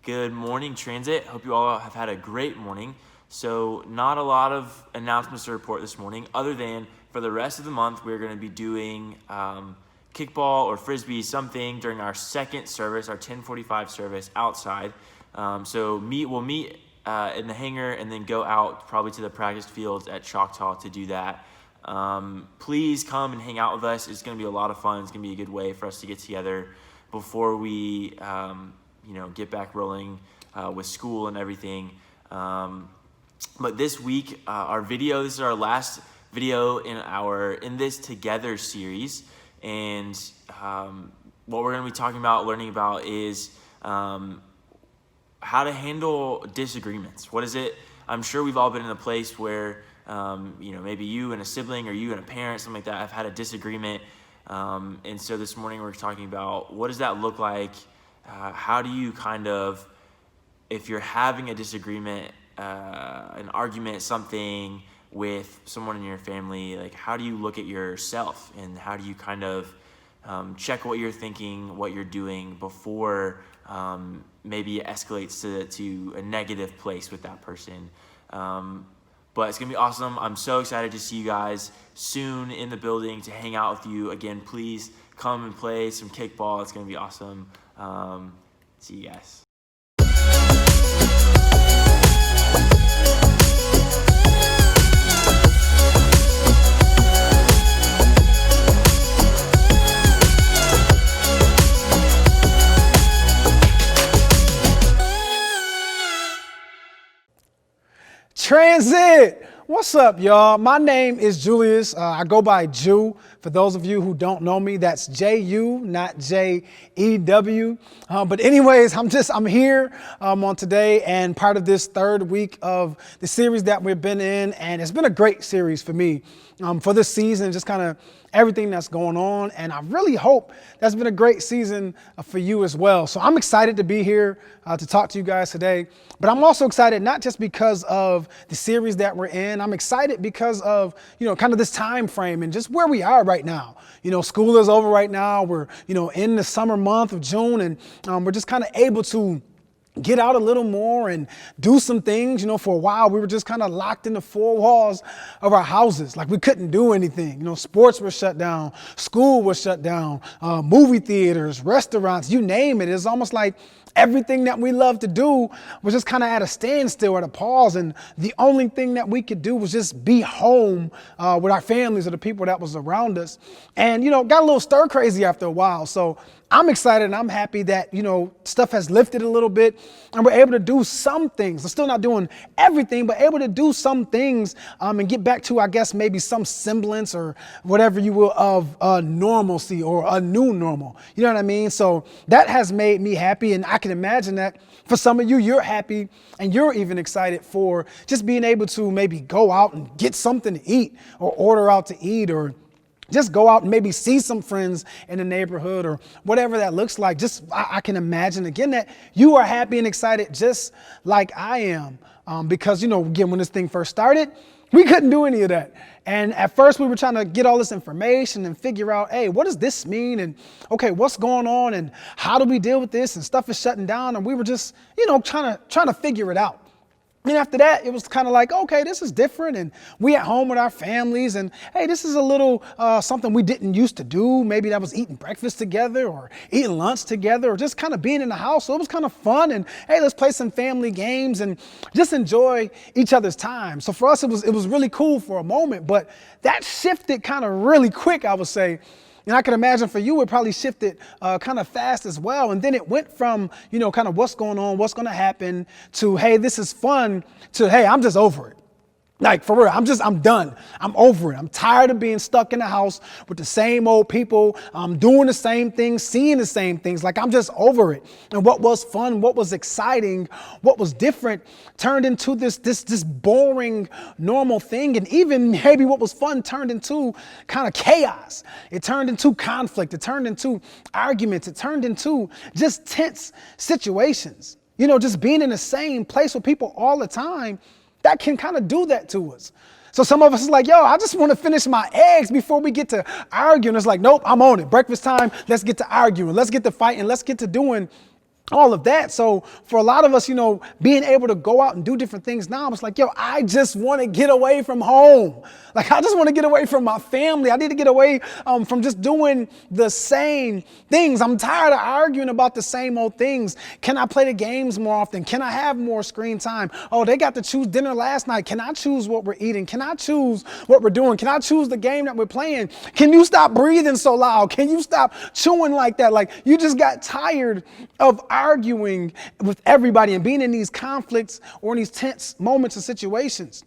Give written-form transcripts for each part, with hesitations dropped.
Good morning, Transit. Hope you all have had a great morning. So not a lot of announcements to report this morning, other than for the rest of the month, we're going to be doing kickball or frisbee, something during our second service, our 10:45 service outside. So we'll meet in the hangar and then go out probably to the practice fields at Choctaw to do that. Please come and hang out with us. It's going to be a lot of fun. It's going to be a good way for us to get together before we get back rolling with school and everything. But this week, this is our last video in this Together series. And what we're going to be learning about is how to handle disagreements. What is it? I'm sure we've all been in a place where, maybe you and a sibling or you and a parent, something like that, have had a disagreement. And so this morning we're talking about what does that look like? How do you if you're having a disagreement, an argument, something with someone in your family, like how do you look at yourself and how do you check what you're thinking, what you're doing before maybe it escalates to a negative place with that person. But it's going to be awesome. I'm so excited to see you guys soon in the building to hang out with you. Again, please come and play some kickball. It's going to be awesome. See you guys. Transit! What's up, y'all? My name is Julius. I go by Jew. For those of you who don't know me, that's J-U, not J-E-W. But anyways, I'm here on today and part of this third week of the series that we've been in. And it's been a great series for me for this season, just everything that's going on. And I really hope that's been a great season for you as well. So I'm excited to be here to talk to you guys today. But I'm also excited not just because of the series that we're in. I'm excited because of, this time frame and just where we are right now. School is over right now. We're, in the summer month of June, and we're just able to get out a little more and do some things. For a while, we were just locked in the four walls of our houses. Like we couldn't do anything. Sports were shut down. School was shut down. Movie theaters, restaurants, you name it. It's almost like everything that we love to do was just at a standstill, at a pause. And the only thing that we could do was just be home with our families or the people that was around us. And, got a little stir crazy after a while. So I'm excited and I'm happy that, stuff has lifted a little bit and we're able to do some things. We're still not doing everything, but able to do some things and get back to, I guess, maybe some semblance or whatever you will of normalcy or a new normal. You know what I mean? So that has made me happy. And I can imagine that for some of you, you're happy and you're even excited for just being able to maybe go out and get something to eat or order out to eat or just go out and maybe see some friends in the neighborhood or whatever that looks like. I can imagine again that you are happy and excited just like I am. Because, again, when this thing first started, we couldn't do any of that. And at first we were trying to get all this information and figure out, hey, what does this mean? And okay, what's going on? And how do we deal with this? And stuff is shutting down. And we were just, trying to figure it out. And after that, it was like, okay, this is different. And we at home with our families. And hey, this is a little something we didn't used to do. Maybe that was eating breakfast together or eating lunch together or just being in the house. So it was fun. And hey, let's play some family games and just enjoy each other's time. So for us, it was really cool for a moment. But that shifted really quick, I would say. And I can imagine for you, it probably shifted fast as well. And then it went from, what's going on, what's going to happen to, hey, this is fun to, hey, I'm just over it. Like, for real, I'm done. I'm over it. I'm tired of being stuck in the house with the same old people, doing the same things, seeing the same things. Like, I'm just over it. And what was fun, what was exciting, what was different turned into this boring, normal thing. And even maybe what was fun turned into chaos. It turned into conflict. It turned into arguments. It turned into just tense situations. Just being in the same place with people all the time, that can do that to us. So some of us is like, yo, I just want to finish my eggs before we get to arguing. It's like, nope, I'm on it. Breakfast time. Let's get to arguing. Let's get to fighting. Let's get to doing all of that. So for a lot of us, being able to go out and do different things now, it's like, I just want to get away from home. Like, I just want to get away from my family. I need to get away from just doing the same things. I'm tired of arguing about the same old things. Can I play the games more often? Can I have more screen time? Oh, they got to choose dinner last night. Can I choose what we're eating? Can I choose what we're doing? Can I choose the game that we're playing? Can you stop breathing so loud? Can you stop chewing like that? Like, you just got tired of arguing with everybody and being in these conflicts or in these tense moments and situations.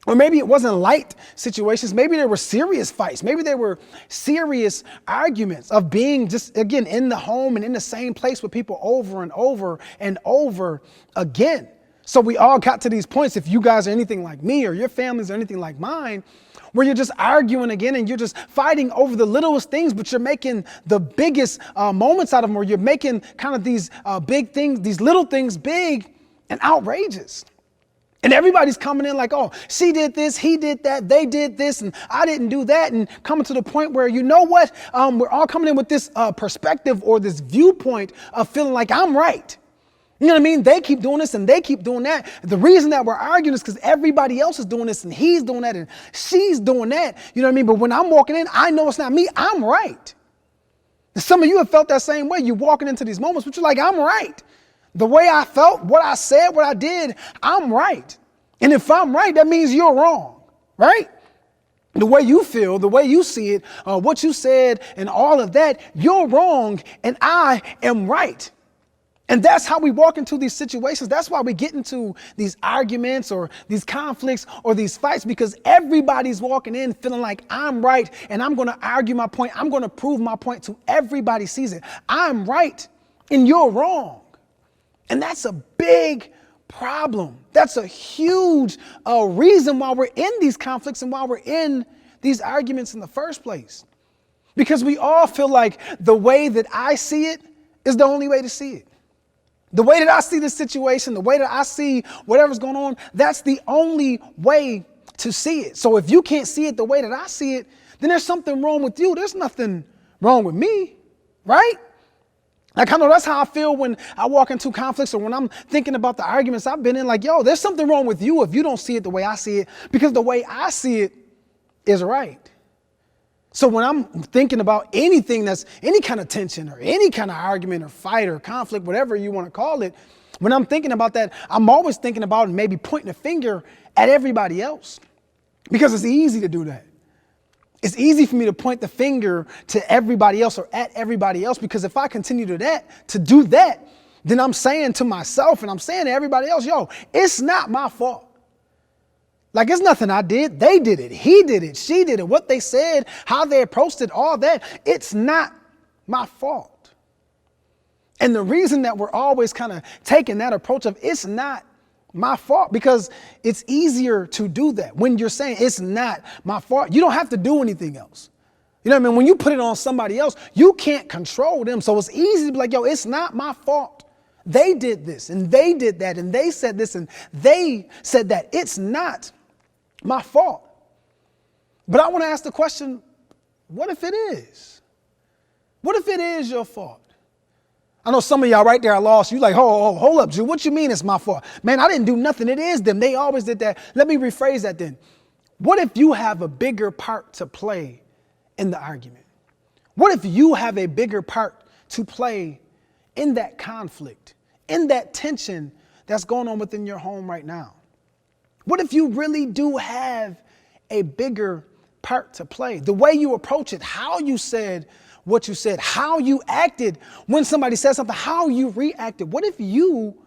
Or maybe it wasn't light situations. Maybe there were serious fights. Maybe there were serious arguments of being just, again, in the home and in the same place with people over and over and over again. So we all got to these points, if you guys are anything like me or your families are anything like mine, where you're just arguing again and you're just fighting over the littlest things, but you're making the biggest moments out of them, or you're making kind of these big things, these little things big and outrageous. And everybody's coming in like, oh, she did this, he did that, they did this, and I didn't do that. And coming to the point where, you know what, we're all coming in with this perspective or this viewpoint of feeling like I'm right. You know what I mean? They keep doing this and they keep doing that. The reason that we're arguing is because everybody else is doing this and he's doing that and she's doing that. You know what I mean? But when I'm walking in, I know it's not me. I'm right. And some of you have felt that same way. You're walking into these moments, but you're like, I'm right. The way I felt, what I said, what I did, I'm right. And if I'm right, that means you're wrong, right? The way you feel, the way you see it, what you said and all of that, you're wrong and I am right. And that's how we walk into these situations. That's why we get into these arguments or these conflicts or these fights, because everybody's walking in feeling like I'm right and I'm going to argue my point. I'm going to prove my point to everybody sees it. I'm right and you're wrong. And that's a big problem. That's a huge reason why we're in these conflicts and why we're in these arguments in the first place. Because we all feel like the way that I see it is the only way to see it. The way that I see the situation, the way that I see whatever's going on, that's the only way to see it. So if you can't see it the way that I see it, then there's something wrong with you. There's nothing wrong with me, right? Like, I know that's how I feel when I walk into conflicts or when I'm thinking about the arguments I've been in. Like, there's something wrong with you if you don't see it the way I see it, because the way I see it is right. So when I'm thinking about anything that's any kind of tension or any kind of argument or fight or conflict, whatever you want to call it, when I'm thinking about that, I'm always thinking about and maybe pointing a finger at everybody else, because it's easy to do that. It's easy for me to point the finger to everybody else or at everybody else, because if I continue to do that, then I'm saying to myself and I'm saying to everybody else, it's not my fault. Like, it's nothing I did. They did it. He did it. She did it. What they said, how they approached it, all that. It's not my fault. And the reason that we're always kind of taking that approach of it's not my fault, because it's easier to do that when you're saying it's not my fault. You don't have to do anything else. You know what I mean? When you put it on somebody else, you can't control them. So it's easy to be like, it's not my fault. They did this and they did that and they said this and they said that. It's not my fault. But I want to ask the question, what if it is? What if it is your fault? I know some of y'all right there are lost. You like, hold up, Drew. What you mean it's my fault? Man, I didn't do nothing. It is them. They always did that. Let me rephrase that then. What if you have a bigger part to play in the argument? What if you have a bigger part to play in that conflict, in that tension that's going on within your home right now? What if you really do have a bigger part to play? The way you approach it, how you said what you said, how you acted when somebody said something, how you reacted. What if you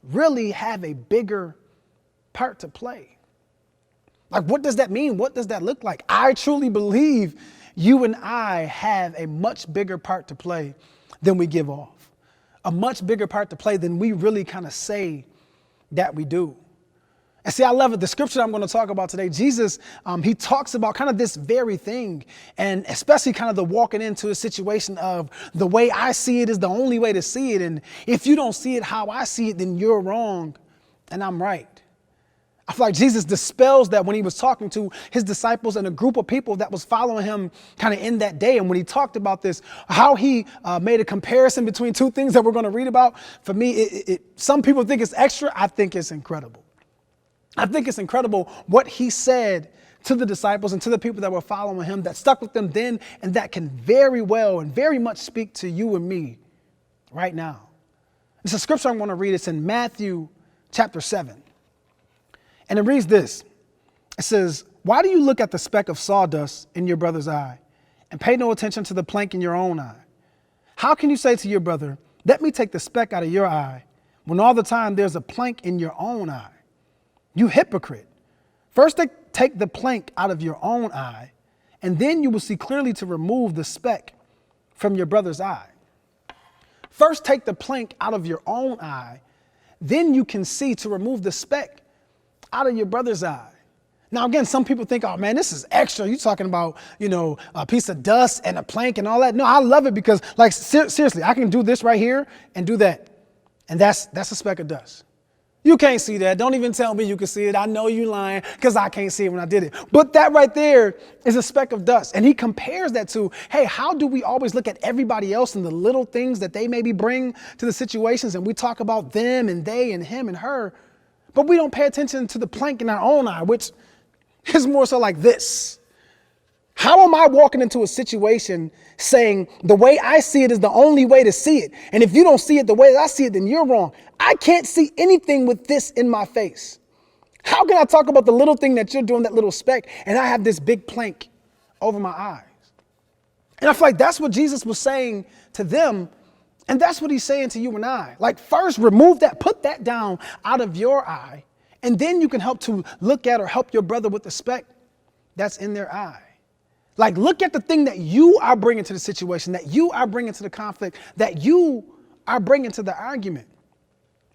really have a bigger part to play? Like, what does that mean? What does that look like? I truly believe you and I have a much bigger part to play than we give off, a much bigger part to play than we really kind of say that we do. And see, I love it. The scripture I'm going to talk about today, Jesus, he talks about kind of this very thing, and especially kind of the walking into a situation of the way I see it is the only way to see it. And if you don't see it how I see it, then you're wrong and I'm right. I feel like Jesus dispels that when he was talking to his disciples and a group of people that was following him kind of in that day. And when he talked about this, how he made a comparison between two things that we're going to read about, for me, some people think it's extra. I think it's incredible. I think it's incredible what he said to the disciples and to the people that were following him, that stuck with them then, and that can very well and very much speak to you and me right now. It's a scripture I want to read. It's in Matthew chapter 7. And it reads this. It says, "Why do you look at the speck of sawdust in your brother's eye and pay no attention to the plank in your own eye? How can you say to your brother, 'Let me take the speck out of your eye,' when all the time there's a plank in your own eye? You hypocrite. First take the plank out of your own eye, and then you will see clearly to remove the speck from your brother's eye. First take the plank out of your own eye, then you can see to remove the speck out of your brother's eye." Now, again, some people think, oh man, this is extra. You're talking about, a piece of dust and a plank and all that. No, I love it because, like, seriously, I can do this right here and do that. And that's a speck of dust. You can't see that. Don't even tell me you can see it. I know you lying because I can't see it when I did it. But that right there is a speck of dust. And he compares that to, hey, how do we always look at everybody else and the little things that they maybe bring to the situations, and we talk about them and they and him and her, but we don't pay attention to the plank in our own eye, which is more so like this. How am I walking into a situation saying the way I see it is the only way to see it? And if you don't see it the way that I see it, then you're wrong. I can't see anything with this in my face. How can I talk about the little thing that you're doing, that little speck, and I have this big plank over my eyes? And I feel like that's what Jesus was saying to them. And that's what he's saying to you and I. Like, first remove that, put that down out of your eye. And then you can help to look at or help your brother with the speck that's in their eye. Like, look at the thing that you are bringing to the situation, that you are bringing to the conflict, that you are bringing to the argument.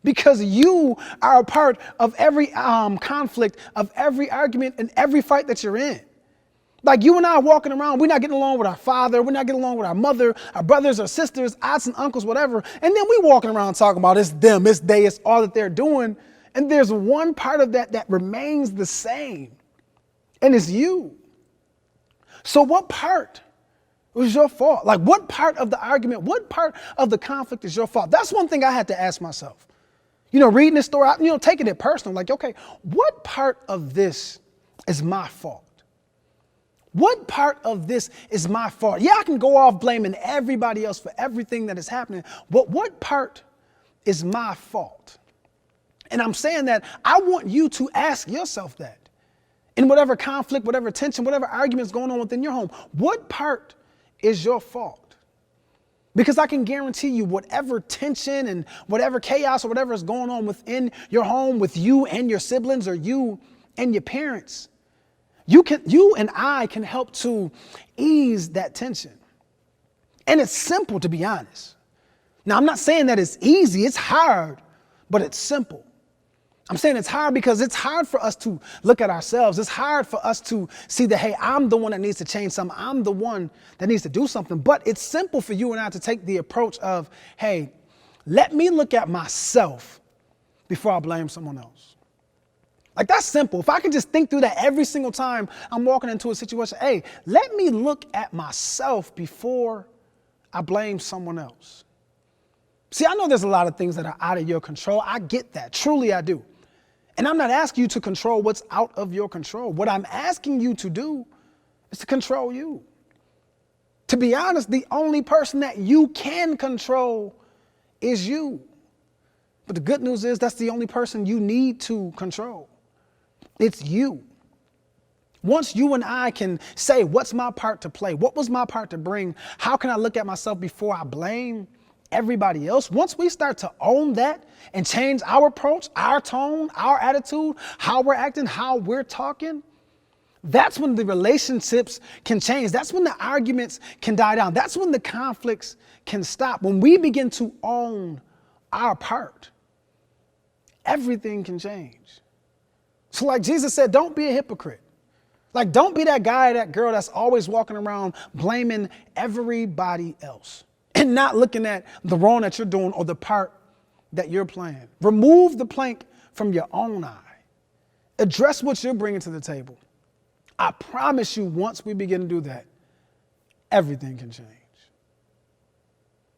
Because you are a part of every conflict, of every argument, and every fight that you're in. Like, you and I are walking around, we're not getting along with our father, we're not getting along with our mother, our brothers or sisters, aunts and uncles, whatever. And then we walking around talking about it's them, it's they, it's all that they're doing. And there's one part of that that remains the same, and it's you. So what part was your fault? Like, what part of the argument, what part of the conflict is your fault? That's one thing I had to ask myself. Reading this story out, taking it personal, like, okay, what part of this is my fault? What part of this is my fault? Yeah, I can go off blaming everybody else for everything that is happening, but what part is my fault? And I'm saying that I want you to ask yourself that. In whatever conflict, whatever tension, whatever argument is going on within your home, what part is your fault? Because I can guarantee you whatever tension and whatever chaos or whatever is going on within your home with you and your siblings or you and your parents, you and I can help to ease that tension. And it's simple, to be honest. Now, I'm not saying that it's easy, it's hard, but it's simple. I'm saying it's hard because it's hard for us to look at ourselves. It's hard for us to see that, hey, I'm the one that needs to change something. I'm the one that needs to do something. But it's simple for you and I to take the approach of, hey, let me look at myself before I blame someone else. Like, that's simple. If I can just think through that every single time I'm walking into a situation, hey, let me look at myself before I blame someone else. See, I know there's a lot of things that are out of your control. I get that. Truly, I do. And I'm not asking you to control what's out of your control. What I'm asking you to do is to control you. To be honest, the only person that you can control is you. But the good news is that's the only person you need to control. It's you. Once you and I can say, what's my part to play? What was my part to bring? How can I look at myself before I blame everybody else? Once we start to own that and change our approach, our tone, our attitude, how we're acting, how we're talking, that's when the relationships can change. That's when the arguments can die down. That's when the conflicts can stop. When we begin to own our part, everything can change. So like Jesus said, don't be a hypocrite. Like, don't be that guy, that girl that's always walking around blaming everybody else and not looking at the wrong that you're doing or the part that you're playing. Remove the plank from your own eye Address what you're bringing to the table. I promise you, once we begin to do that, everything can change.